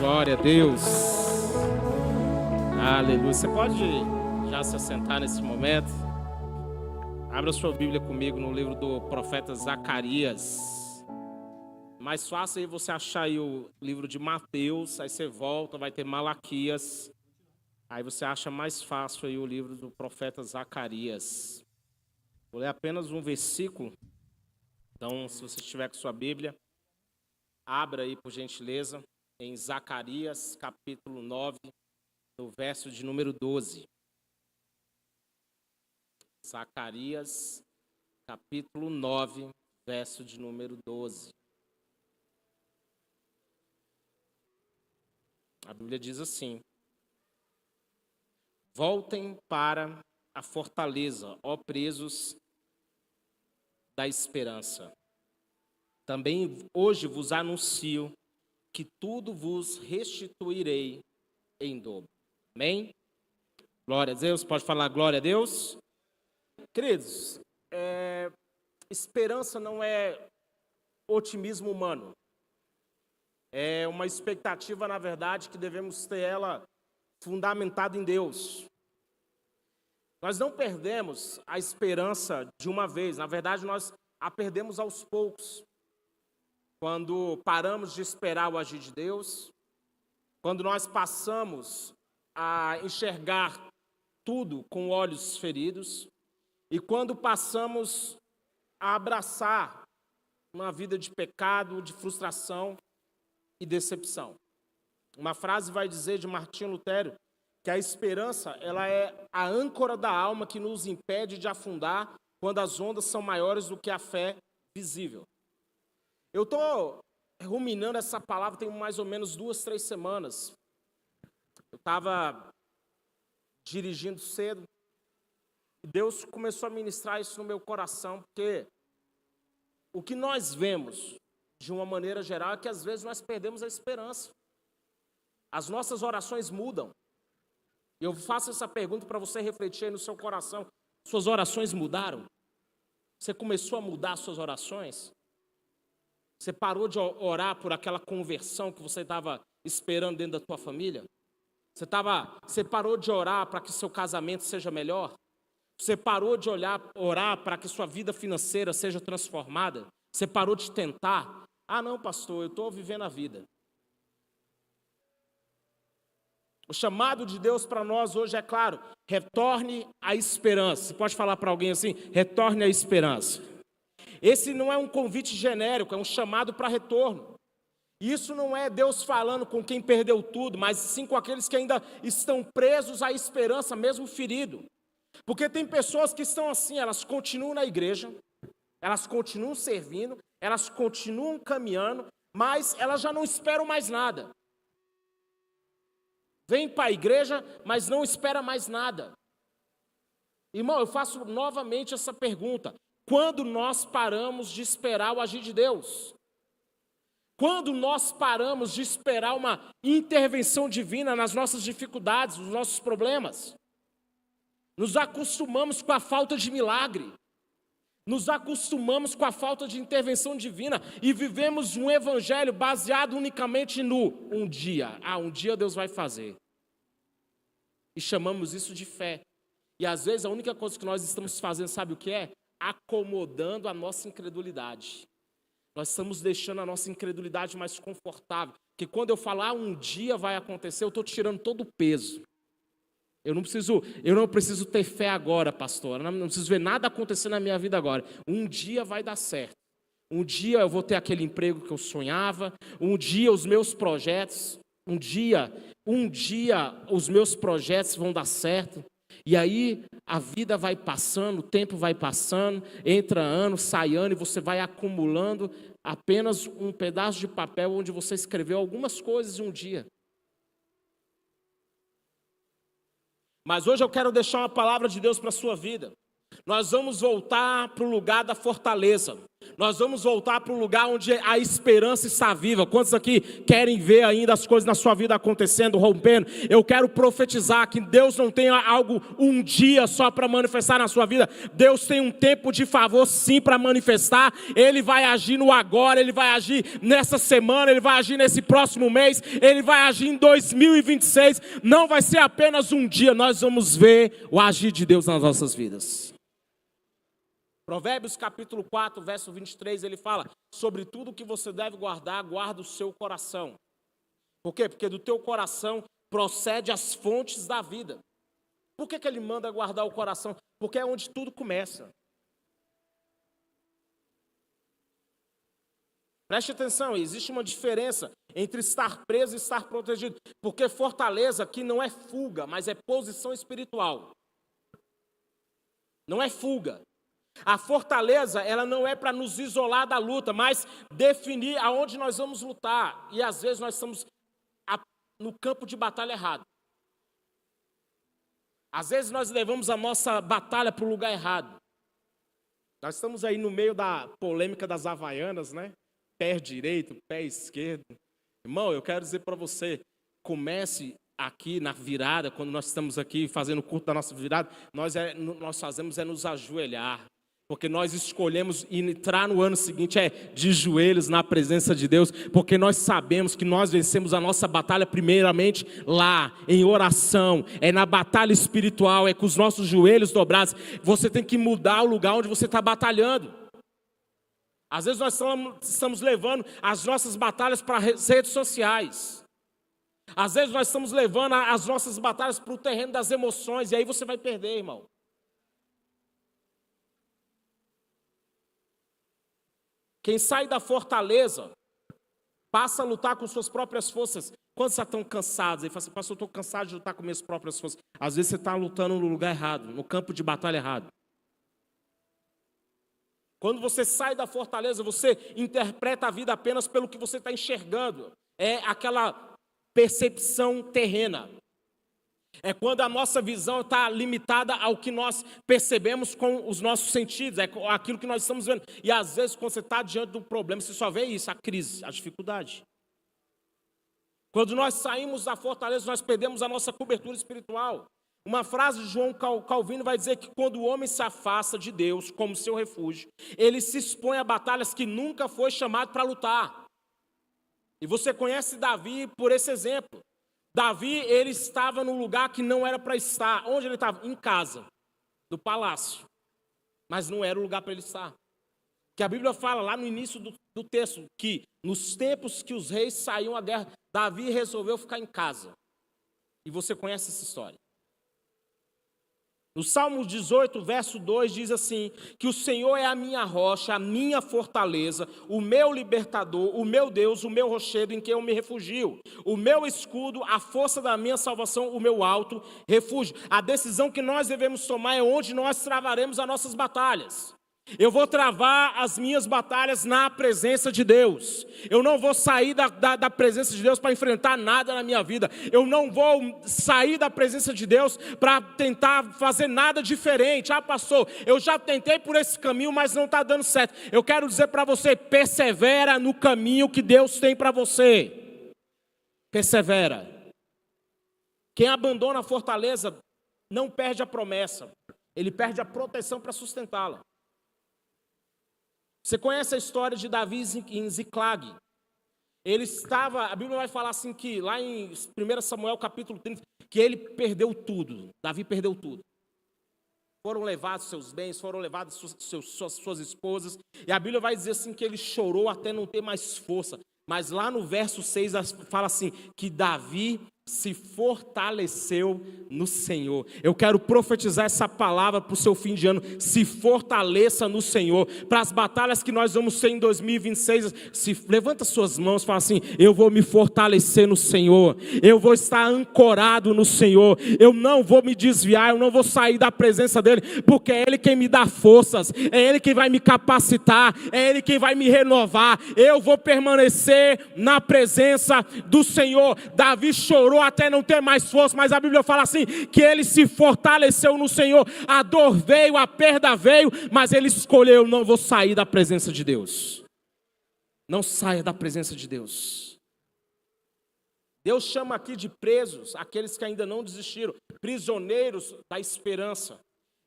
Glória a Deus. Aleluia. Você pode já se assentar nesse momento? Abra sua Bíblia comigo no livro do profeta Zacarias. Mais fácil aí você achar aí o livro de Mateus, aí você volta, vai ter Malaquias. Aí você acha mais fácil aí o livro do profeta Zacarias. Vou ler apenas um versículo. Então, se você estiver com sua Bíblia, abra aí, por gentileza, em Zacarias, capítulo 9, no verso de número 12. Zacarias, capítulo 9, verso de número 12. A Bíblia diz assim: voltem para a fortaleza, ó presos da esperança. Também hoje vos anuncio que tudo vos restituirei em dobro. Amém? Glória a Deus. Pode falar glória a Deus? Queridos, esperança não é otimismo humano. É uma expectativa, na verdade, que devemos ter ela fundamentada em Deus. Nós não perdemos a esperança de uma vez. Na verdade, nós a perdemos aos poucos. Quando paramos de esperar o agir de Deus, quando nós passamos a enxergar tudo com olhos feridos, e quando passamos a abraçar uma vida de pecado, de frustração e decepção. Uma frase vai dizer de Martinho Lutero que a esperança, ela é a âncora da alma que nos impede de afundar quando as ondas são maiores do que a fé visível. Eu estou ruminando essa palavra tem mais ou menos 2, 3 semanas. Eu estava dirigindo cedo e Deus começou a ministrar isso no meu coração, porque o que nós vemos, de uma maneira geral, é que às vezes nós perdemos a esperança. As nossas orações mudam. Eu faço essa pergunta para você refletir aí no seu coração. Suas orações mudaram? Você começou a mudar suas orações? Você parou de orar por aquela conversão que você estava esperando dentro da tua família? Você parou de orar para que seu casamento seja melhor? Você parou de orar para que sua vida financeira seja transformada? Você parou de tentar? Ah, não, pastor, eu estou vivendo a vida. O chamado de Deus para nós hoje é claro: retorne à esperança. Você pode falar para alguém assim: retorne à esperança. Esse não é um convite genérico, é um chamado para retorno. Isso não é Deus falando com quem perdeu tudo, mas sim com aqueles que ainda estão presos à esperança, mesmo ferido. Porque tem pessoas que estão assim, elas continuam na igreja, elas continuam servindo, elas continuam caminhando, mas elas já não esperam mais nada. Vem para a igreja, mas não espera mais nada. Irmão, eu faço novamente essa pergunta: quando nós paramos de esperar o agir de Deus? Quando nós paramos de esperar uma intervenção divina nas nossas dificuldades, nos nossos problemas? Nos acostumamos com a falta de milagre. Nos acostumamos com a falta de intervenção divina e vivemos um evangelho baseado unicamente no um dia. Um dia Deus vai fazer. E chamamos isso de fé. E às vezes a única coisa que nós estamos fazendo, sabe o que é? Acomodando a nossa incredulidade. Nós estamos deixando a nossa incredulidade mais confortável. Porque quando eu falar um dia vai acontecer, eu estou tirando todo o peso. Eu não preciso ter fé agora, pastor. Eu não preciso ver nada acontecer na minha vida agora. Um dia vai dar certo. Um dia eu vou ter aquele emprego que eu sonhava. Um dia os meus projetos. Um dia os meus projetos vão dar certo. E aí a vida vai passando, o tempo vai passando, entra ano, sai ano, e você vai acumulando apenas um pedaço de papel onde você escreveu algumas coisas em um dia. Mas hoje eu quero deixar uma palavra de Deus para a sua vida. Nós vamos voltar para o lugar da fortaleza. Nós vamos voltar para o lugar onde a esperança está viva. Quantos aqui querem ver ainda as coisas na sua vida acontecendo, rompendo? Eu quero profetizar que Deus não tem algo um dia só para manifestar na sua vida. Deus tem um tempo de favor sim para manifestar. Ele vai agir no agora, Ele vai agir nessa semana, Ele vai agir nesse próximo mês, Ele vai agir em 2026. Não vai ser apenas um dia, nós vamos ver o agir de Deus nas nossas vidas. Provérbios capítulo 4, verso 23, ele fala: sobre tudo que você deve guardar, guarda o seu coração. Por quê? Porque do teu coração procede as fontes da vida. Por que ele manda guardar o coração? Porque é onde tudo começa. Preste atenção, existe uma diferença entre estar preso e estar protegido. Porque fortaleza aqui não é fuga, mas é posição espiritual. Não é fuga. A fortaleza, ela não é para nos isolar da luta, mas definir aonde nós vamos lutar. E às vezes nós estamos no campo de batalha errado. Às vezes nós levamos a nossa batalha para o lugar errado. Nós estamos aí no meio da polêmica das havaianas, né? Pé direito, pé esquerdo. Irmão, eu quero dizer para você, comece aqui na virada, quando nós estamos aqui fazendo o culto da nossa virada, nós fazemos nos ajoelhar. Porque nós escolhemos entrar no ano seguinte de joelhos na presença de Deus, porque nós sabemos que nós vencemos a nossa batalha primeiramente lá, em oração, na batalha espiritual, com os nossos joelhos dobrados. Você tem que mudar o lugar onde você está batalhando. Às vezes nós estamos levando as nossas batalhas para as redes sociais. Às vezes nós estamos levando as nossas batalhas para o terreno das emoções, e aí você vai perder, irmão. Quem sai da fortaleza passa a lutar com suas próprias forças. Quando você estão cansados, ele fala assim: pastor, eu estou cansado de lutar com minhas próprias forças. Às vezes você está lutando no lugar errado, no campo de batalha errado. Quando você sai da fortaleza, você interpreta a vida apenas pelo que você está enxergando. É aquela percepção terrena. É quando a nossa visão está limitada ao que nós percebemos com os nossos sentidos, é aquilo que nós estamos vendo. E às vezes, quando você está diante do problema, você só vê isso, a crise, a dificuldade. Quando nós saímos da fortaleza, nós perdemos a nossa cobertura espiritual. Uma frase de João Calvino vai dizer que quando o homem se afasta de Deus como seu refúgio, ele se expõe a batalhas que nunca foi chamado para lutar. E você conhece Davi por esse exemplo. Davi, ele estava num lugar que não era para estar. Onde ele estava? Em casa, no palácio. Mas não era o lugar para ele estar. Que a Bíblia fala lá no início do texto, que nos tempos que os reis saíam à guerra, Davi resolveu ficar em casa. E você conhece essa história. No Salmo 18, verso 2, diz assim: que o Senhor é a minha rocha, a minha fortaleza, o meu libertador, o meu Deus, o meu rochedo em quem eu me refugio, o meu escudo, a força da minha salvação, o meu alto refúgio. A decisão que nós devemos tomar é onde nós travaremos as nossas batalhas. Eu vou travar as minhas batalhas na presença de Deus. Eu não vou sair da presença de Deus para enfrentar nada na minha vida. Eu não vou sair da presença de Deus para tentar fazer nada diferente. Ah, pastor, eu já tentei por esse caminho, mas não está dando certo. Eu quero dizer para você, persevera no caminho que Deus tem para você. Persevera. Quem abandona a fortaleza não perde a promessa. Ele perde a proteção para sustentá-la. Você conhece a história de Davi em Ziclag? Ele estava, a Bíblia vai falar assim que, lá em 1 Samuel capítulo 30, que ele perdeu tudo. Davi perdeu tudo. Foram levados seus bens, foram levadas suas esposas. E a Bíblia vai dizer assim que ele chorou até não ter mais força. Mas lá no verso 6 fala assim, que Davi se fortaleceu no Senhor. Eu quero profetizar essa palavra para o seu fim de ano. Se fortaleça no Senhor. Para as batalhas que nós vamos ter em 2026, levanta suas mãos e fala assim: eu vou me fortalecer no Senhor. Eu vou estar ancorado no Senhor. Eu não vou me desviar, eu não vou sair da presença dEle, porque é Ele quem me dá forças, é Ele quem vai me capacitar, é Ele quem vai me renovar. Eu vou permanecer na presença do Senhor. Davi chorou chorou até não ter mais força, mas a Bíblia fala assim, que ele se fortaleceu no Senhor. A dor veio, a perda veio, mas ele escolheu, não vou sair da presença de Deus. Não saia da presença de Deus. Deus chama aqui de presos, aqueles que ainda não desistiram, prisioneiros da esperança.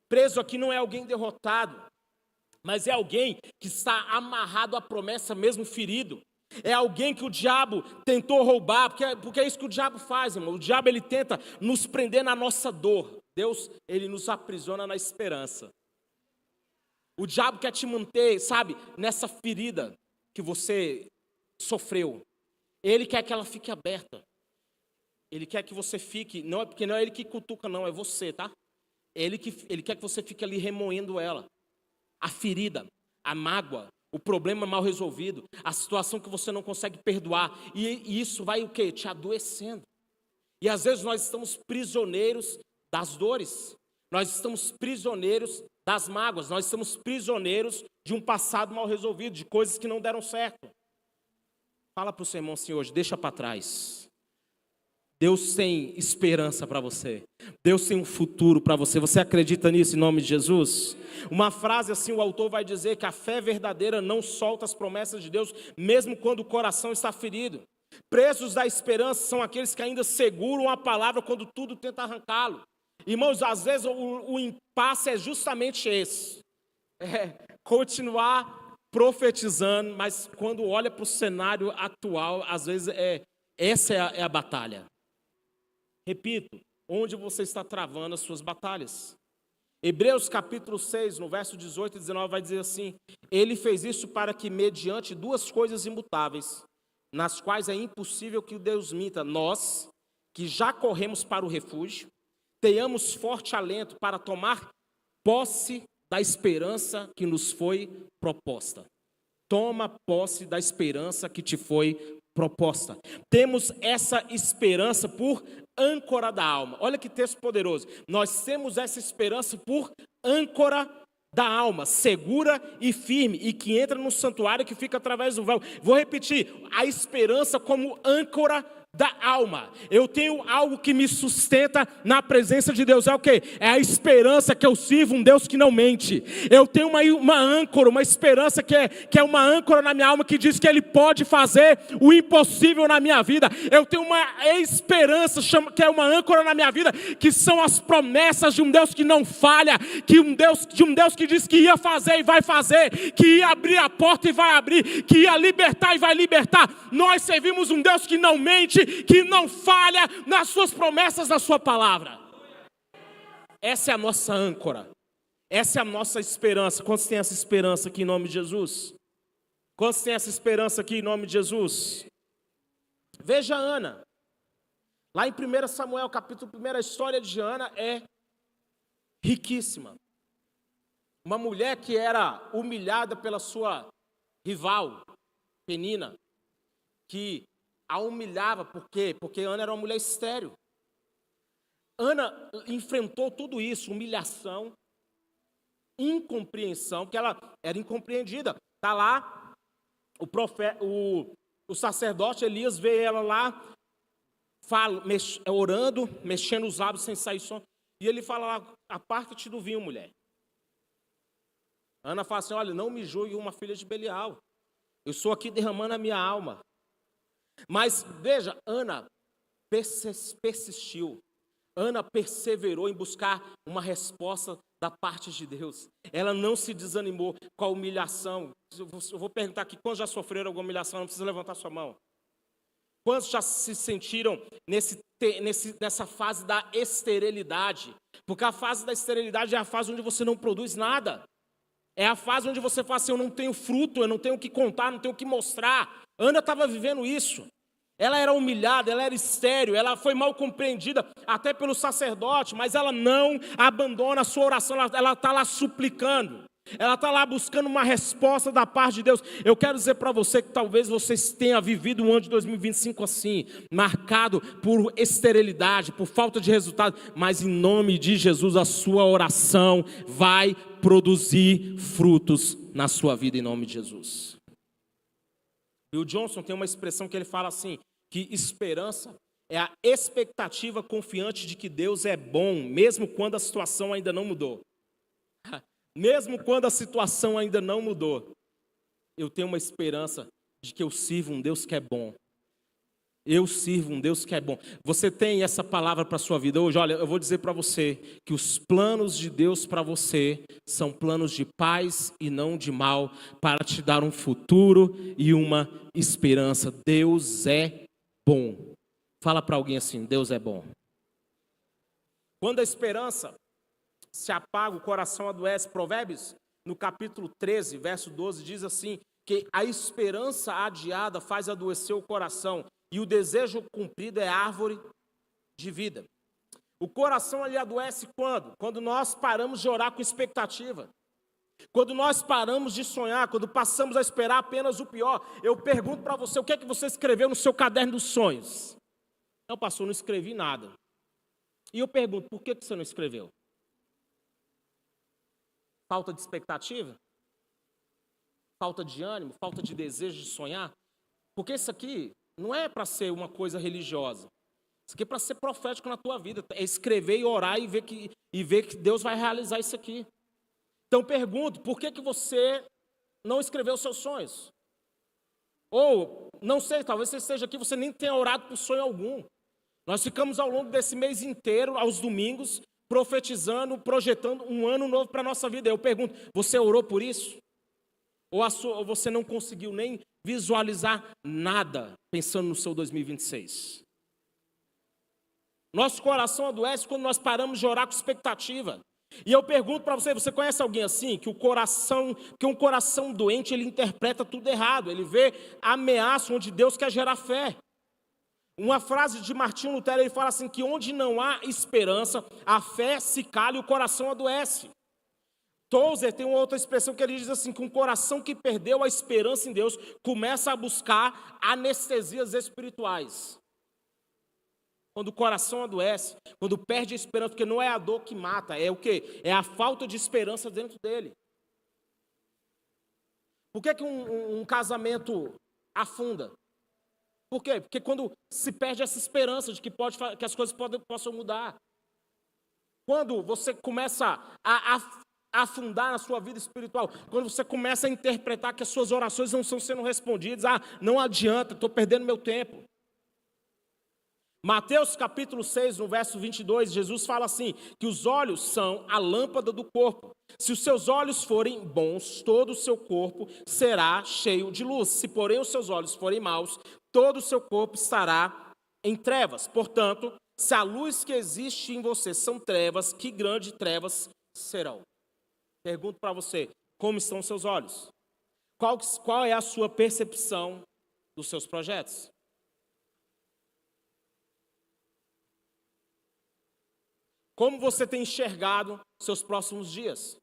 Preso aqui não é alguém derrotado, mas é alguém que está amarrado à promessa mesmo ferido. É alguém que o diabo tentou roubar, porque é isso que o diabo faz, irmão. O diabo, ele tenta nos prender na nossa dor. Deus, ele nos aprisiona na esperança. O diabo quer te manter, sabe, nessa ferida que você sofreu. Ele quer que ela fique aberta. Ele quer que você fique, porque não é ele que cutuca, não, é você, tá? Ele quer que você fique ali remoendo ela. A ferida, a mágoa, o problema mal resolvido, a situação que você não consegue perdoar. E isso vai o quê? Te adoecendo. E às vezes nós estamos prisioneiros das dores. Nós estamos prisioneiros das mágoas. Nós estamos prisioneiros de um passado mal resolvido, de coisas que não deram certo. Fala para o seu irmão assim hoje, deixa para trás. Deus tem esperança para você. Deus tem um futuro para você. Você acredita nisso em nome de Jesus? Uma frase assim, o autor vai dizer que a fé verdadeira não solta as promessas de Deus, mesmo quando o coração está ferido. Presos da esperança são aqueles que ainda seguram a palavra quando tudo tenta arrancá-lo. Irmãos, às vezes o impasse é justamente esse. Continuar profetizando, mas quando olha para o cenário atual, às vezes essa é a batalha. Repito, onde você está travando as suas batalhas? Hebreus capítulo 6, no verso 18 e 19 vai dizer assim: ele fez isso para que mediante duas coisas imutáveis, nas quais é impossível que Deus minta, nós, que já corremos para o refúgio, tenhamos forte alento para tomar posse da esperança que nos foi proposta. Toma posse da esperança que te foi proposta. Temos essa esperança por âncora da alma. Olha que texto poderoso. Nós temos essa esperança por âncora da alma, segura e firme, e que entra no santuário que fica através do véu. Vou repetir, a esperança como âncora da alma. Eu tenho algo que me sustenta na presença de Deus. É o quê? É a esperança que eu sirvo um Deus que não mente. Eu tenho uma âncora, uma esperança que é uma âncora na minha alma que diz que Ele pode fazer o impossível na minha vida. Eu tenho uma esperança que é uma âncora na minha vida, que são as promessas de um Deus que não falha, de um Deus que diz que ia fazer e vai fazer, que ia abrir a porta e vai abrir, que ia libertar e vai libertar. Nós servimos um Deus que não mente, que não falha nas suas promessas, na sua palavra. Essa é a nossa âncora. Essa é a nossa esperança. Quantos têm essa esperança aqui em nome de Jesus? Quantos têm essa esperança aqui em nome de Jesus? Veja Ana. Lá em 1 Samuel, capítulo 1, a história de Ana é riquíssima. Uma mulher que era humilhada pela sua rival, Penina, que a humilhava, por quê? Porque Ana era uma mulher estéril. Ana enfrentou tudo isso, humilhação, incompreensão, porque ela era incompreendida. Está lá, o sacerdote Elias vê ela lá, orando, mexendo os lábios sem sair som, e ele fala lá: aparta-te do vinho, mulher. Ana fala assim: olha, não me julgue uma filha de Belial, eu sou aqui derramando a minha alma. Mas veja, Ana persistiu, Ana perseverou em buscar uma resposta da parte de Deus. Ela não se desanimou com a humilhação. Eu vou perguntar aqui, quantos já sofreram alguma humilhação? Não precisa levantar sua mão. Quantos já se sentiram nessa fase da esterilidade? Porque a fase da esterilidade é a fase onde você não produz nada. É a fase onde você fala assim: eu não tenho fruto, eu não tenho o que contar, não tenho o que mostrar. Ana estava vivendo isso. Ela era humilhada, ela era estéril, ela foi mal compreendida até pelo sacerdote, mas ela não abandona a sua oração, ela está lá suplicando. Ela está lá buscando uma resposta da parte de Deus. Eu quero dizer para você que talvez você tenha vivido um ano de 2025 assim, marcado por esterilidade, por falta de resultado, mas em nome de Jesus a sua oração vai produzir frutos na sua vida em nome de Jesus. Bill Johnson tem uma expressão que ele fala assim, que esperança É a expectativa confiante de que Deus é bom, mesmo quando a situação ainda não mudou. Mesmo quando a situação ainda não mudou, eu tenho uma esperança de que eu sirvo um Deus que é bom. Eu sirvo um Deus que é bom. Você tem essa palavra para a sua vida hoje? Olha, eu vou dizer para você que os planos de Deus para você são planos de paz e não de mal, para te dar um futuro e uma esperança. Deus é bom. Fala para alguém assim, Deus é bom. Quando a esperança se apaga, o coração adoece. Provérbios, no capítulo 13, verso 12, diz assim, que a esperança adiada faz adoecer o coração, e o desejo cumprido é árvore de vida. O coração ele adoece quando? Quando nós paramos de orar com expectativa. Quando nós paramos de sonhar, quando passamos a esperar apenas o pior. Eu pergunto para você, o que é que você escreveu no seu caderno dos sonhos? Não, pastor, não escrevi nada. E eu pergunto, por que você não escreveu? Falta de expectativa? Falta de ânimo? Falta de desejo de sonhar? Porque isso aqui não é para ser uma coisa religiosa. Isso aqui é para ser profético na tua vida. É escrever e orar e ver que Deus vai realizar isso aqui. Então pergunto, por que você não escreveu os seus sonhos? Ou, não sei, talvez você esteja aqui, você nem tenha orado por sonho algum. Nós ficamos ao longo desse mês inteiro, aos domingos, profetizando, projetando um ano novo para a nossa vida. Eu pergunto, você orou por isso? Ou você não conseguiu nem visualizar nada pensando no seu 2026? Nosso coração adoece quando nós paramos de orar com expectativa. E eu pergunto para você, você conhece alguém assim? Que um coração doente, ele interpreta tudo errado. Ele vê ameaça onde Deus quer gerar fé. Uma frase de Martinho Lutero, ele fala assim, que onde não há esperança, a fé se cala e o coração adoece. Tozer tem uma outra expressão que ele diz assim, que um coração que perdeu a esperança em Deus começa a buscar anestesias espirituais. Quando o coração adoece, quando perde a esperança, porque não é a dor que mata, é o quê? É a falta de esperança dentro dele. Por que um casamento afunda? Por quê? Porque quando se perde essa esperança de que as coisas possam mudar. Quando você começa a afundar na sua vida espiritual, quando você começa a interpretar que as suas orações não estão sendo respondidas, não adianta, estou perdendo meu tempo. Mateus capítulo 6, no verso 22, Jesus fala assim, que os olhos são a lâmpada do corpo. Se os seus olhos forem bons, todo o seu corpo será cheio de luz. Se, porém, os seus olhos forem maus, todo o seu corpo estará em trevas. Portanto, se a luz que existe em você são trevas, que grandes trevas serão? Pergunto para você, como estão os seus olhos? Qual é a sua percepção dos seus projetos? Como você tem enxergado seus próximos dias?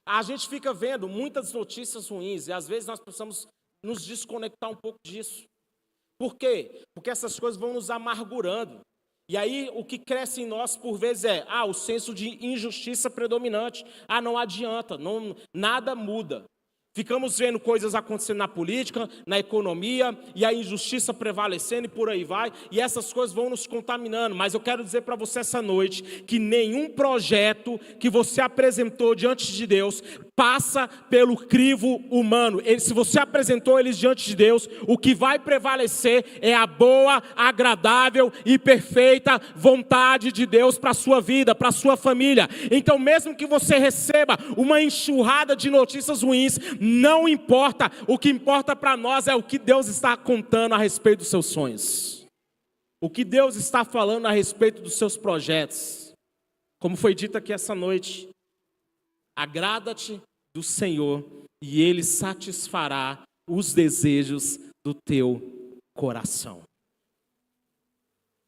A gente fica vendo muitas notícias ruins e às vezes nós precisamos nos desconectar um pouco disso. Por quê? Porque essas coisas vão nos amargurando. E aí o que cresce em nós por vezes é, o senso de injustiça predominante. Não adianta, nada muda. Ficamos vendo coisas acontecendo na política, na economia, e a injustiça prevalecendo e por aí vai, e essas coisas vão nos contaminando. Mas eu quero dizer para você essa noite, que nenhum projeto que você apresentou diante de Deus passa pelo crivo humano. Se você apresentou eles diante de Deus, o que vai prevalecer é a boa, agradável e perfeita vontade de Deus para a sua vida, para a sua família. Então mesmo que você receba uma enxurrada de notícias ruins, não importa, o que importa para nós é o que Deus está contando a respeito dos seus sonhos. O que Deus está falando a respeito dos seus projetos. Como foi dito aqui essa noite, agrada-te do Senhor e Ele satisfará os desejos do teu coração.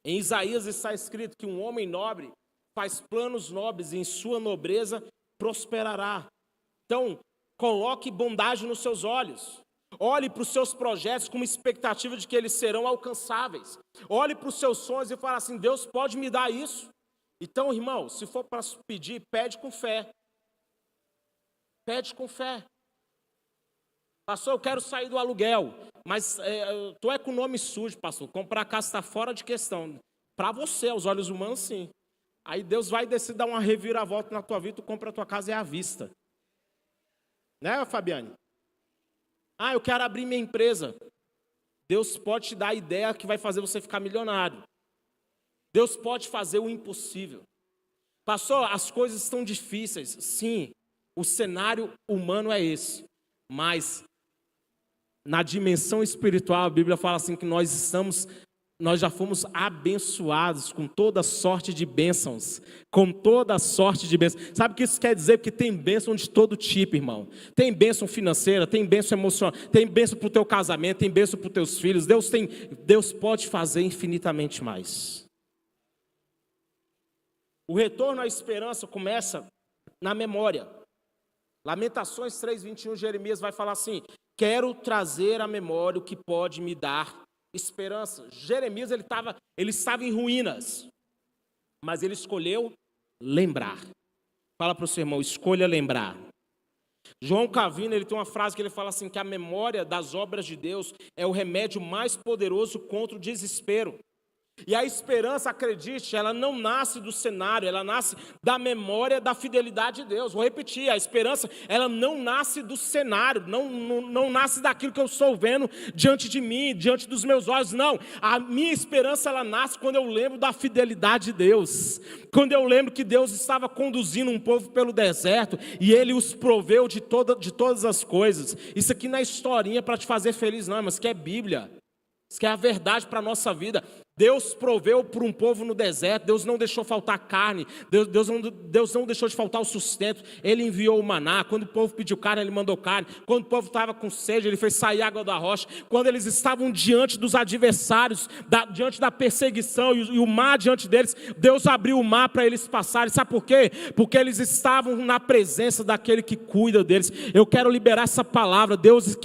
Em Isaías está escrito que um homem nobre faz planos nobres e em sua nobreza prosperará. Então, coloque bondade nos seus olhos. Olhe para os seus projetos com uma expectativa de que eles serão alcançáveis. Olhe para os seus sonhos e fale assim, Deus pode me dar isso. Então, irmão, se for para pedir, pede com fé. Pede com fé. Pastor, eu quero sair do aluguel, mas tu é com o nome sujo, pastor. Comprar casa está fora de questão. Para você, aos olhos humanos, sim. Aí Deus vai decidir dar uma reviravolta na tua vida, tu compra a tua casa e é à vista. Né, Fabiane? Ah, eu quero abrir minha empresa. Deus pode te dar a ideia que vai fazer você ficar milionário. Deus pode fazer o impossível. Pastor, as coisas estão difíceis. Sim, o cenário humano é esse. Mas na dimensão espiritual, a Bíblia fala assim que nós já fomos abençoados com toda sorte de bênçãos. Com toda sorte de bênçãos. Sabe o que isso quer dizer? Porque tem bênção de todo tipo, irmão. Tem bênção financeira, tem bênção emocional, tem bênção para o teu casamento, tem bênção para os teus filhos. Deus pode fazer infinitamente mais. O retorno à esperança começa na memória. Lamentações 3:21, Jeremias vai falar assim: quero trazer à memória o que pode me dar esperança. Jeremias ele estava em ruínas, mas ele escolheu lembrar. Fala para o seu irmão, escolha lembrar. João Calvino ele tem uma frase que ele fala assim, que a memória das obras de Deus é o remédio mais poderoso contra o desespero. E a esperança, acredite, ela não nasce do cenário, ela nasce da memória da fidelidade de Deus. Vou repetir, a esperança, ela não nasce do cenário, não nasce daquilo que eu estou vendo diante de mim, diante dos meus olhos, não. A minha esperança, ela nasce quando eu lembro da fidelidade de Deus. Quando eu lembro que Deus estava conduzindo um povo pelo deserto e Ele os proveu de todas as coisas. Isso aqui não é historinha para te fazer feliz, não, mas que é Bíblia. Isso que é a verdade para a nossa vida. Deus proveu para um povo no deserto, Deus não deixou faltar carne, Deus não deixou de faltar o sustento, Ele enviou o maná, quando o povo pediu carne, Ele mandou carne, quando o povo estava com sede, Ele fez sair água da rocha, quando eles estavam diante dos adversários, diante da perseguição e o mar diante deles, Deus abriu o mar para eles passarem, sabe por quê? Porque eles estavam na presença daquele que cuida deles. Eu quero liberar essa palavra,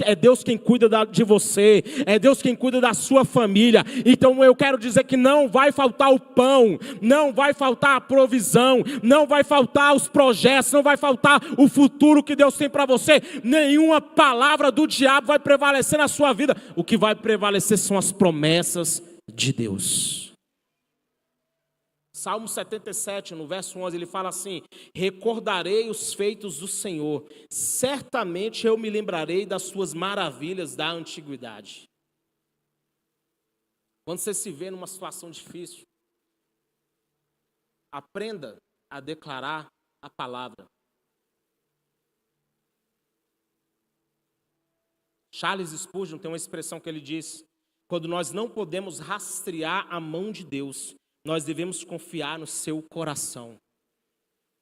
é Deus quem cuida de você, é Deus quem cuida da sua família, então eu quero dizer que não vai faltar o pão, não vai faltar a provisão, não vai faltar os projetos, não vai faltar o futuro que Deus tem para você. Nenhuma palavra do diabo vai prevalecer na sua vida. O que vai prevalecer são as promessas de Deus. Salmo 77, no verso 11, ele fala assim: recordarei os feitos do Senhor, certamente eu me lembrarei das suas maravilhas da antiguidade. Quando você se vê numa situação difícil, aprenda a declarar a palavra. Charles Spurgeon tem uma expressão que ele diz: quando nós não podemos rastrear a mão de Deus, nós devemos confiar no seu coração.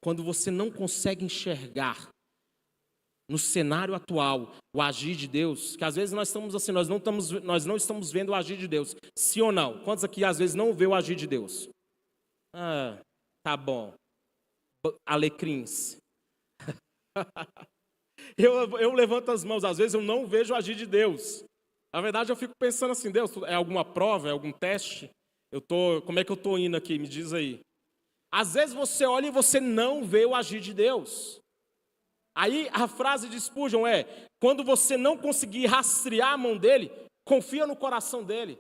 Quando você não consegue enxergar no cenário atual o agir de Deus, que às vezes nós estamos assim, nós não estamos vendo o agir de Deus, sim ou não? Quantos aqui às vezes não vê o agir de Deus? Ah, tá bom, alecrins. eu levanto as mãos, às vezes eu não vejo o agir de Deus. Na verdade eu fico pensando assim: Deus, é alguma prova, é algum teste? Como é que eu estou indo aqui? Me diz aí. Às vezes você olha e você não vê o agir de Deus. Aí a frase de Spurgeon é: quando você não conseguir rastrear a mão dele, confia no coração dele,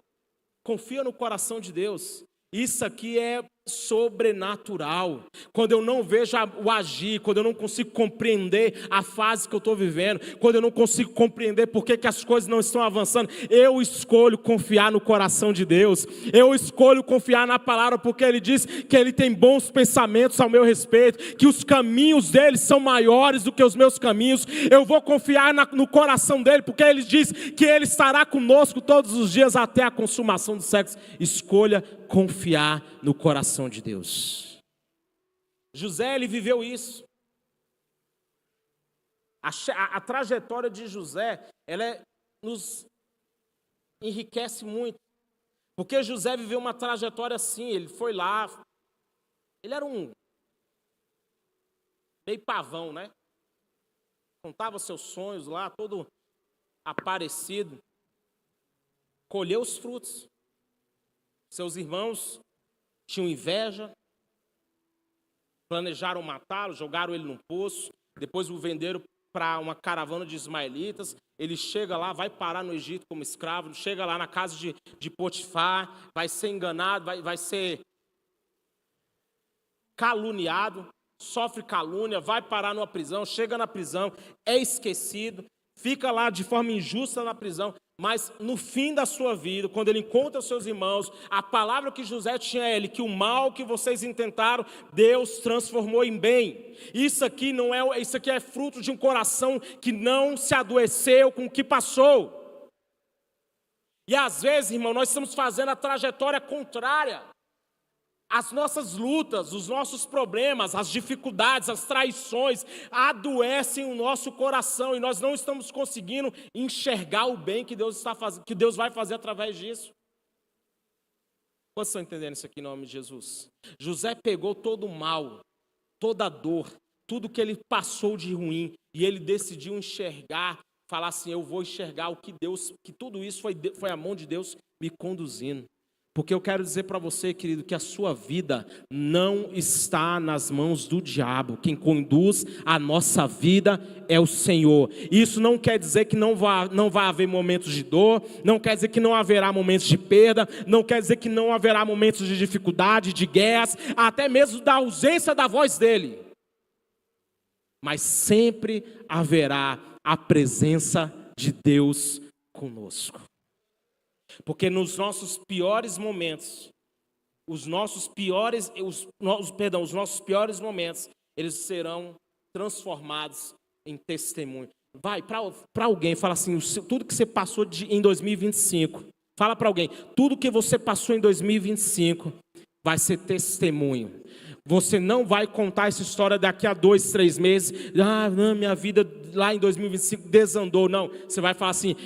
confia no coração de Deus. Isso aqui é sobrenatural. Quando eu não vejo o agir, quando eu não consigo compreender a fase que eu estou vivendo, quando eu não consigo compreender por que as coisas não estão avançando, eu escolho confiar no coração de Deus, eu escolho confiar na palavra, porque Ele diz que Ele tem bons pensamentos ao meu respeito, que os caminhos dele são maiores do que os meus caminhos. Eu vou confiar no coração dele, porque Ele diz que Ele estará conosco todos os dias até a consumação dos séculos. Escolha confiar no coração de Deus. José, ele viveu isso. A trajetória de José, nos enriquece muito. Porque José viveu uma trajetória assim, ele foi lá, ele era um meio pavão, né? Contava seus sonhos lá, todo aparecido. Colheu os frutos. Seus irmãos tinham inveja, planejaram matá-lo, jogaram ele num poço, depois o venderam para uma caravana de ismaelitas, ele chega lá, vai parar no Egito como escravo, chega lá na casa de Potifar, vai ser enganado, vai ser caluniado, sofre calúnia, vai parar numa prisão, chega na prisão, é esquecido, fica lá de forma injusta na prisão, mas no fim da sua vida, quando ele encontra seus irmãos, a palavra que José tinha a ele, que o mal que vocês intentaram, Deus transformou em bem. Isso aqui é fruto de um coração que não se adoeceu com o que passou. E às vezes, irmão, nós estamos fazendo a trajetória contrária. As nossas lutas, os nossos problemas, as dificuldades, as traições adoecem o nosso coração e nós não estamos conseguindo enxergar o bem que Deus está fazendo, que Deus vai fazer através disso. Vocês estão entendendo isso aqui em nome de Jesus? José pegou todo o mal, toda a dor, tudo que ele passou de ruim e ele decidiu enxergar, falar assim: eu vou enxergar que tudo isso foi a mão de Deus me conduzindo. Porque eu quero dizer para você, querido, que a sua vida não está nas mãos do diabo. Quem conduz a nossa vida é o Senhor. Isso não quer dizer que não vai haver momentos de dor, não quer dizer que não haverá momentos de perda, não quer dizer que não haverá momentos de dificuldade, de guerras, até mesmo da ausência da voz dele. Mas sempre haverá a presença de Deus conosco. Porque nos nossos piores momentos, os nossos piores momentos, eles serão transformados em testemunho. Vai para alguém, fala assim: tudo que você passou em 2025, fala para alguém, tudo que você passou em 2025 vai ser testemunho. Você não vai contar essa história daqui a 2, 3 meses. Não, minha vida lá em 2025 desandou. Não, você vai falar assim: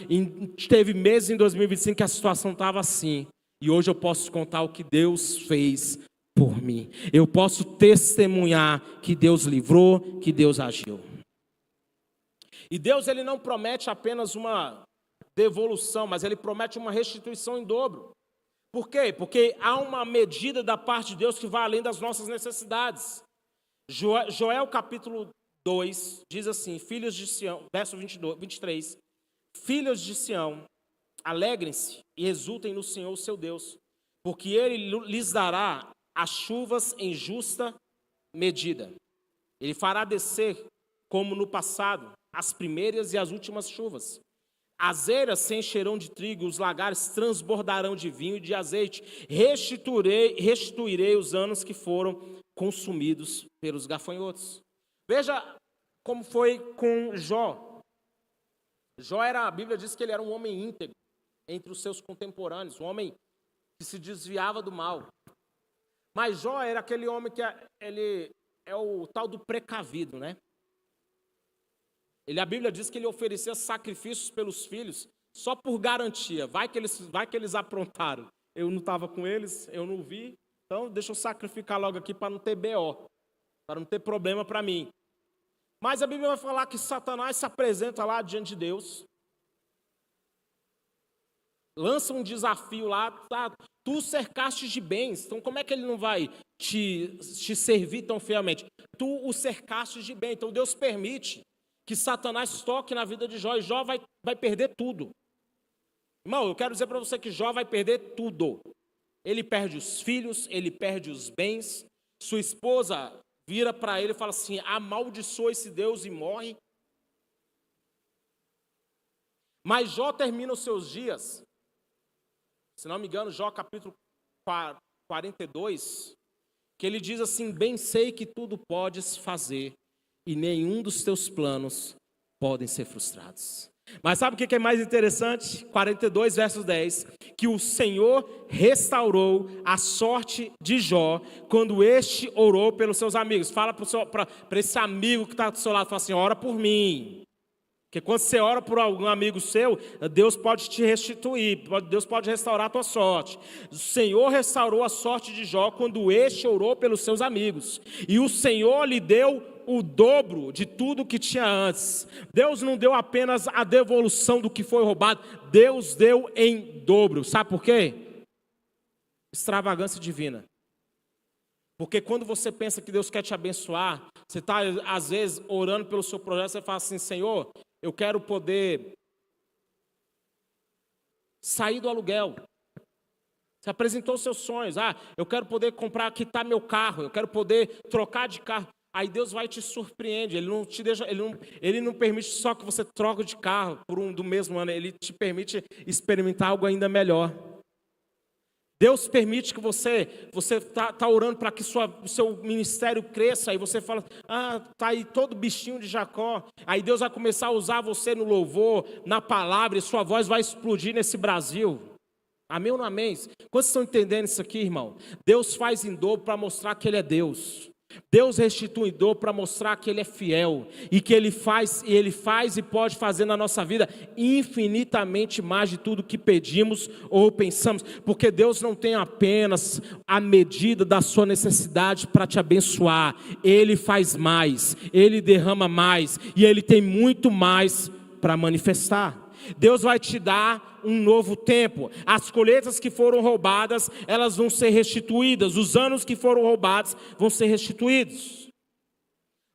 teve meses em 2025 que a situação estava assim. E hoje eu posso contar o que Deus fez por mim. Eu posso testemunhar que Deus livrou, que Deus agiu. E Deus, ele não promete apenas uma devolução, mas ele promete uma restituição em dobro. Por quê? Porque há uma medida da parte de Deus que vai além das nossas necessidades. Joel capítulo 2 diz assim: filhos de Sião, verso 23, filhos de Sião, alegrem-se e exultem no Senhor, seu Deus, porque Ele lhes dará as chuvas em justa medida. Ele fará descer, como no passado, as primeiras e as últimas chuvas. As eiras se encherão de trigo, os lagares transbordarão de vinho e de azeite. Restituirei os anos que foram consumidos pelos gafanhotos. Veja como foi com Jó. A Bíblia diz que ele era um homem íntegro entre os seus contemporâneos, um homem que se desviava do mal. Mas Jó era aquele homem que ele é o tal do precavido, né? A Bíblia diz que ele oferecia sacrifícios pelos filhos só por garantia. Vai que eles aprontaram. Eu não estava com eles, eu não vi, então deixa eu sacrificar logo aqui para não ter BO, para não ter problema para mim. Mas a Bíblia vai falar que Satanás se apresenta lá diante de Deus, lança um desafio lá: tu cercaste de bens, então como é que ele não vai te servir tão fielmente? Tu o cercaste de bem, então Deus permite que Satanás toque na vida de Jó, e Jó vai perder tudo. Irmão, eu quero dizer para você que Jó vai perder tudo. Ele perde os filhos, ele perde os bens. Sua esposa vira para ele e fala assim: amaldiçoa esse Deus e morre. Mas Jó termina os seus dias, se não me engano, Jó capítulo 42, que ele diz assim: bem sei que tudo podes fazer, e nenhum dos teus planos podem ser frustrados. Mas sabe o que é mais interessante? 42, verso 10. Que o Senhor restaurou a sorte de Jó quando este orou pelos seus amigos. Fala para esse amigo que está do seu lado, fala assim: ora por mim. Porque quando você ora por algum amigo seu, Deus pode te restituir, Deus pode restaurar a tua sorte. O Senhor restaurou a sorte de Jó quando este orou pelos seus amigos. E o Senhor lhe deu o dobro de tudo que tinha antes. Deus não deu apenas a devolução do que foi roubado, Deus deu em dobro. Sabe por quê? Extravagância divina. Porque quando você pensa que Deus quer te abençoar, às vezes, orando pelo seu projeto, você fala assim, Senhor, eu quero poder sair do aluguel. Você apresentou seus sonhos. Eu quero poder quitar meu carro, eu quero poder trocar de carro. Aí Deus vai te surpreender. Ele não te deixa, ele não permite só que você troque de carro do mesmo ano. Ele te permite experimentar algo ainda melhor. Deus permite que você tá orando para que o seu ministério cresça. Aí você fala, tá aí todo bichinho de Jacó. Aí Deus vai começar a usar você no louvor, na palavra, e sua voz vai explodir nesse Brasil. Amém ou não amém? Quantos estão entendendo isso aqui, irmão? Deus faz em dobro para mostrar que Ele é Deus. Deus restitui em dobro para mostrar que Ele é fiel. E que Ele faz e pode fazer na nossa vida infinitamente mais de tudo que pedimos ou pensamos. Porque Deus não tem apenas a medida da sua necessidade para te abençoar. Ele faz mais, Ele derrama mais e Ele tem muito mais para manifestar. Deus vai te dar um novo tempo. As colheitas que foram roubadas, elas vão ser restituídas. Os anos que foram roubados vão ser restituídos.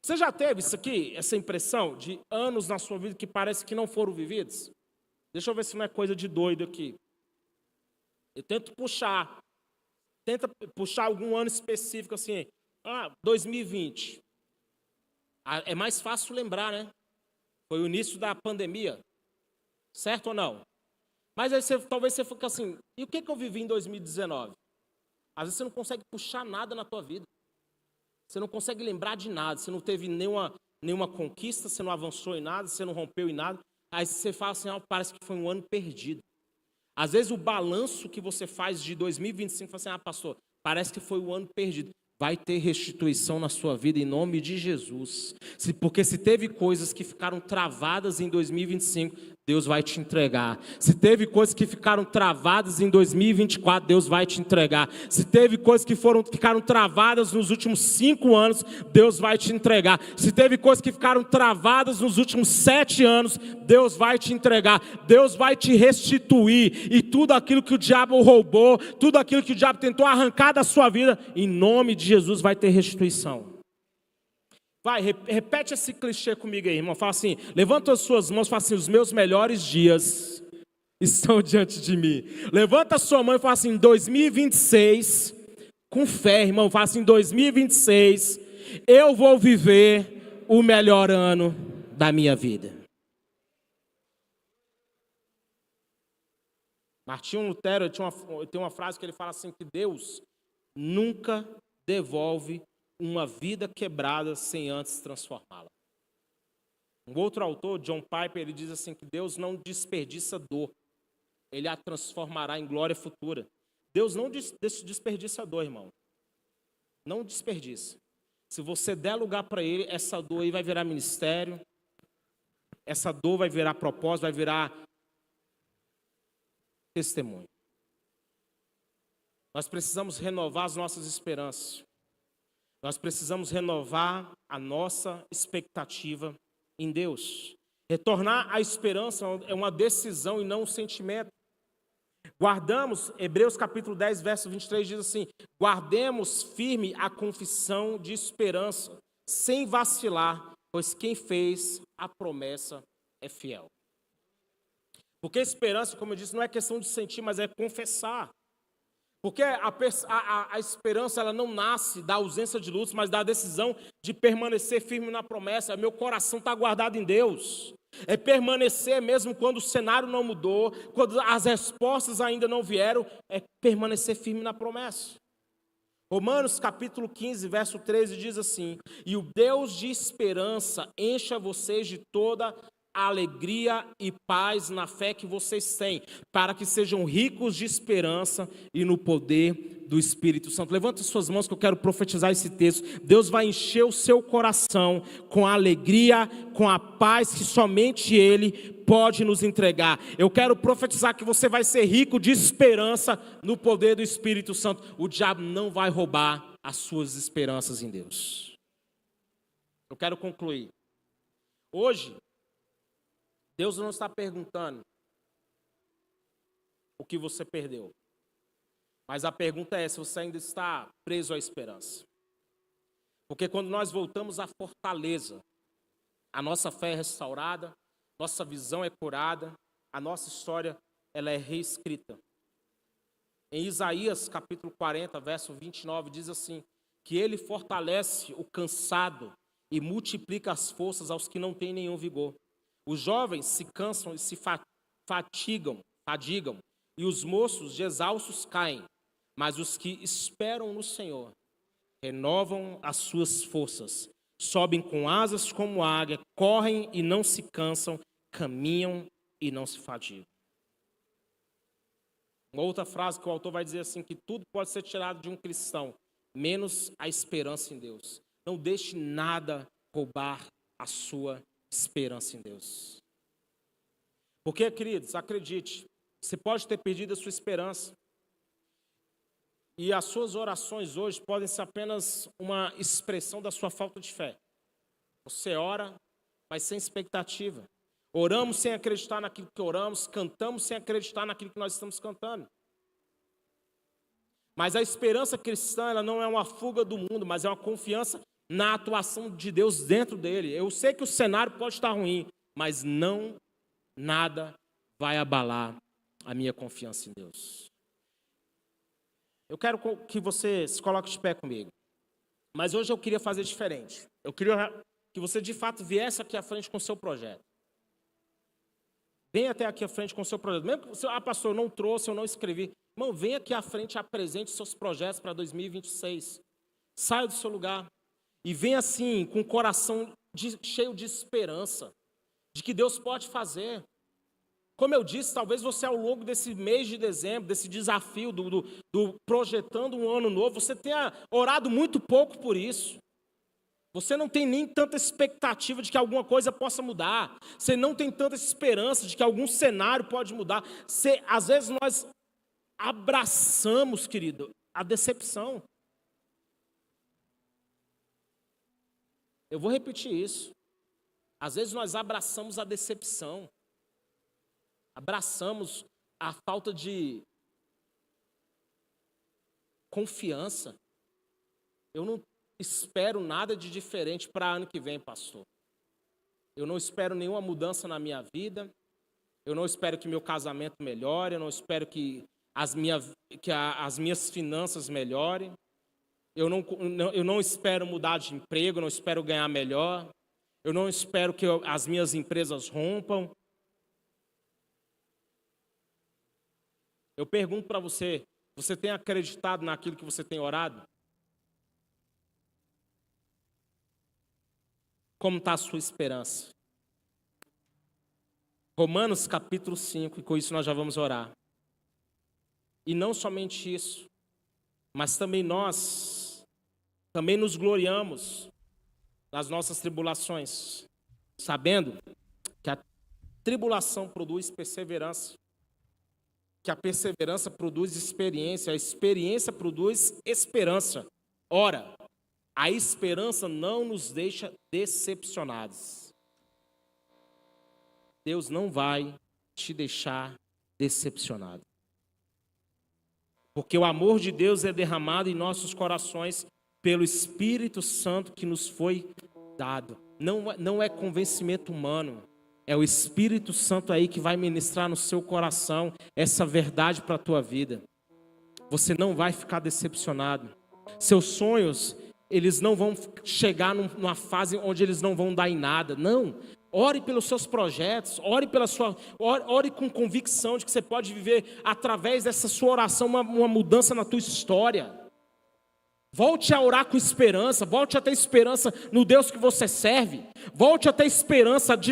Você já teve isso aqui, essa impressão de anos na sua vida que parece que não foram vividos? Deixa eu ver se não é coisa de doido aqui. Eu tento puxar algum ano específico assim. 2020. É mais fácil lembrar, né? Foi o início da pandemia. Certo ou não? Mas aí talvez você fique assim, e o que eu vivi em 2019? Às vezes você não consegue puxar nada na tua vida. Você não consegue lembrar de nada. Você não teve nenhuma conquista, você não avançou em nada, você não rompeu em nada. Aí você fala assim, parece que foi um ano perdido. Às vezes o balanço que você faz de 2025, fala assim, pastor, parece que foi um ano perdido. Vai ter restituição na sua vida em nome de Jesus. Porque se teve coisas que ficaram travadas em 2025, Deus vai te entregar. Se teve coisas que ficaram travadas em 2024, Deus vai te entregar. Se teve coisas que ficaram travadas nos últimos 5 anos, Deus vai te entregar. Se teve coisas que ficaram travadas nos últimos 7 anos, Deus vai te entregar. Deus vai te restituir. E tudo aquilo que o diabo roubou, tudo aquilo que o diabo tentou arrancar da sua vida, em nome de Jesus vai ter restituição. Vai, repete esse clichê comigo aí, irmão. Fala assim, levanta as suas mãos e fala assim, os meus melhores dias estão diante de mim. Levanta a sua mão e fala assim, 2026, com fé, irmão. Fala assim, 2026, eu vou viver o melhor ano da minha vida. Martinho Lutero tem uma frase que ele fala assim, que Deus nunca devolve uma vida quebrada sem antes transformá-la. Um outro autor, John Piper, ele diz assim que Deus não desperdiça dor, Ele a transformará em glória futura. Deus não desperdiça dor, irmão. Não desperdiça. Se você der lugar para Ele, essa dor aí vai virar ministério, essa dor vai virar propósito, vai virar testemunho. Nós precisamos renovar as nossas esperanças. Nós precisamos renovar a nossa expectativa em Deus. Retornar à esperança é uma decisão e não um sentimento. Guardamos, Hebreus capítulo 10, verso 23 diz assim, guardemos firme a confissão de esperança, sem vacilar, pois quem fez a promessa é fiel. Porque esperança, como eu disse, não é questão de sentir, mas é confessar. Porque a esperança ela não nasce da ausência de lutas, mas da decisão de permanecer firme na promessa. Meu coração está guardado em Deus. É permanecer mesmo quando o cenário não mudou, quando as respostas ainda não vieram, é permanecer firme na promessa. Romanos capítulo 15, verso 13 diz assim, e o Deus de esperança encha vocês de toda a alegria e paz na fé que vocês têm, para que sejam ricos de esperança e no poder do Espírito Santo. Levanta suas mãos que eu quero profetizar esse texto. Deus vai encher o seu coração com a alegria, com a paz que somente Ele pode nos entregar. Eu quero profetizar que você vai ser rico de esperança no poder do Espírito Santo. O diabo não vai roubar as suas esperanças em Deus. Eu quero concluir. Hoje, Deus não está perguntando o que você perdeu. Mas a pergunta é se você ainda está preso à esperança. Porque quando nós voltamos à fortaleza, a nossa fé é restaurada, nossa visão é curada, a nossa história ela é reescrita. Em Isaías capítulo 40, verso 29, diz assim, que ele fortalece o cansado e multiplica as forças aos que não têm nenhum vigor. Os jovens se cansam e se fadigam, e os moços de exaustos caem, mas os que esperam no Senhor renovam as suas forças, sobem com asas como águia, correm e não se cansam, caminham e não se fadigam. Uma outra frase que o autor vai dizer assim, que tudo pode ser tirado de um cristão, menos a esperança em Deus. Não deixe nada roubar a sua esperança em Deus. Porque, queridos, acredite, você pode ter perdido a sua esperança. E as suas orações hoje podem ser apenas uma expressão da sua falta de fé. Você ora, mas sem expectativa. Oramos sem acreditar naquilo que oramos, cantamos sem acreditar naquilo que nós estamos cantando. Mas a esperança cristã, ela não é uma fuga do mundo, mas é uma confiança na atuação de Deus dentro dele. Eu sei que o cenário pode estar ruim, mas nada vai abalar a minha confiança em Deus. Eu quero que você se coloque de pé comigo. Mas hoje eu queria fazer diferente. Eu queria que você de fato viesse aqui à frente com o seu projeto. Venha até aqui à frente com o seu projeto. Mesmo que, pastor, eu não trouxe, eu não escrevi. Irmão, venha aqui à frente e apresente seus projetos para 2026. Saia do seu lugar. E venha assim, com o coração cheio de esperança. De que Deus pode fazer. Como eu disse, talvez você ao longo desse mês de dezembro, desse desafio do projetando um ano novo, você tenha orado muito pouco por isso. Você não tem nem tanta expectativa de que alguma coisa possa mudar. Você não tem tanta esperança de que algum cenário pode mudar. Às vezes nós abraçamos, querido, a decepção. Eu vou repetir isso. Às vezes nós abraçamos a decepção. Abraçamos a falta de confiança. Eu não espero nada de diferente para ano que vem, pastor. Eu não espero nenhuma mudança na minha vida. Eu não espero que meu casamento melhore. Eu não espero que as minhas finanças melhorem. Eu não espero mudar de emprego. Eu não espero ganhar melhor. Eu não espero que as minhas empresas rompam. Eu pergunto para você, você tem acreditado naquilo que você tem orado? Como está a sua esperança? Romanos capítulo 5, e com isso nós já vamos orar. E não somente isso, mas também nós nos gloriamos nas nossas tribulações, sabendo que a tribulação produz perseverança, que a perseverança produz experiência, a experiência produz esperança. Ora, a esperança não nos deixa decepcionados. Deus não vai te deixar decepcionado. Porque o amor de Deus é derramado em nossos corações pelo Espírito Santo que nos foi dado. Não é convencimento humano. É o Espírito Santo aí que vai ministrar no seu coração essa verdade para a tua vida. Você não vai ficar decepcionado. Seus sonhos, eles não vão chegar numa fase onde eles não vão dar em nada. Não. Ore pelos seus projetos, ore com convicção de que você pode viver através dessa sua oração uma mudança na tua história. Volte a orar com esperança, volte a ter esperança no Deus que você serve, volte a ter esperança de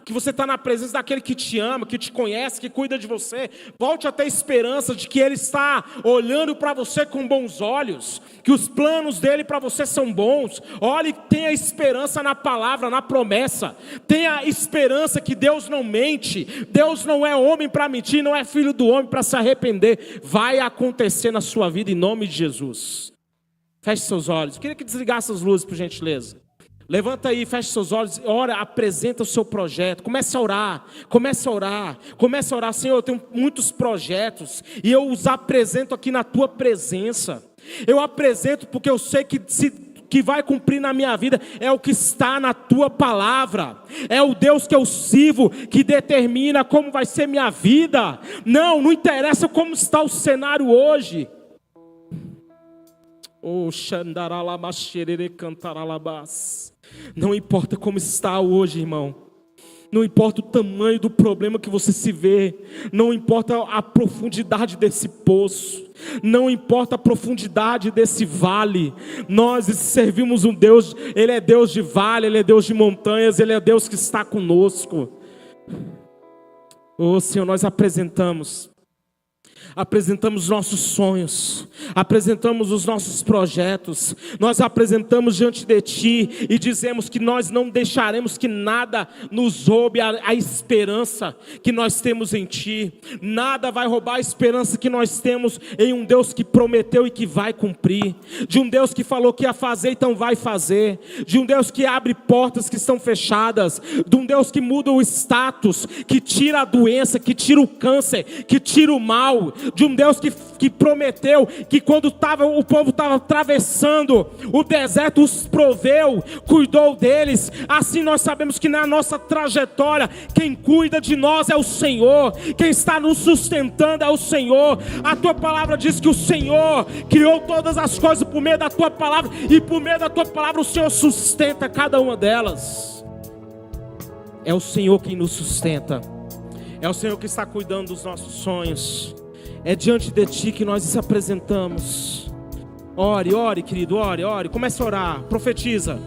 que você está na presença daquele que te ama, que te conhece, que cuida de você, volte a ter esperança de que Ele está olhando para você com bons olhos, que os planos dEle para você são bons. Olhe, tenha esperança na palavra, na promessa, tenha esperança que Deus não mente, Deus não é homem para mentir, não é filho do homem para se arrepender. Vai acontecer na sua vida em nome de Jesus. Feche seus olhos. Eu queria que desligasse as luzes, por gentileza. Levanta aí, feche seus olhos, ora, apresenta o seu projeto. Comece a orar. Senhor, eu tenho muitos projetos e eu os apresento aqui na tua presença. Eu apresento porque eu sei que que vai cumprir na minha vida é o que está na tua palavra. É o Deus que eu sirvo que determina como vai ser minha vida. Não interessa como está o cenário hoje. Não importa como está hoje, irmão. Não importa o tamanho do problema que você se vê. Não importa a profundidade desse poço. Não importa a profundidade desse vale. Nós servimos um Deus. Ele é Deus de vale, Ele é Deus de montanhas. Ele é Deus que está conosco. Senhor, nós apresentamos nossos sonhos, apresentamos os nossos projetos, nós apresentamos diante de Ti e dizemos que nós não deixaremos que nada nos roube a esperança que nós temos em Ti. Nada vai roubar a esperança que nós temos em um Deus que prometeu e que vai cumprir, de um Deus que falou que ia fazer, então vai fazer, de um Deus que abre portas que estão fechadas, de um Deus que muda o status, que tira a doença, que tira o câncer, que tira o mal, de um Deus que prometeu que quando o povo estava atravessando o deserto, os proveu, cuidou deles. Assim nós sabemos que na nossa trajetória, quem cuida de nós é o Senhor, quem está nos sustentando é o Senhor. A tua palavra diz que o Senhor criou todas as coisas por meio da tua palavra, e por meio da tua palavra o Senhor sustenta cada uma delas. É o Senhor quem nos sustenta, é o Senhor que está cuidando dos nossos sonhos. É diante de Ti que nós nos apresentamos. Ore, querido, ore. Comece a orar, profetiza.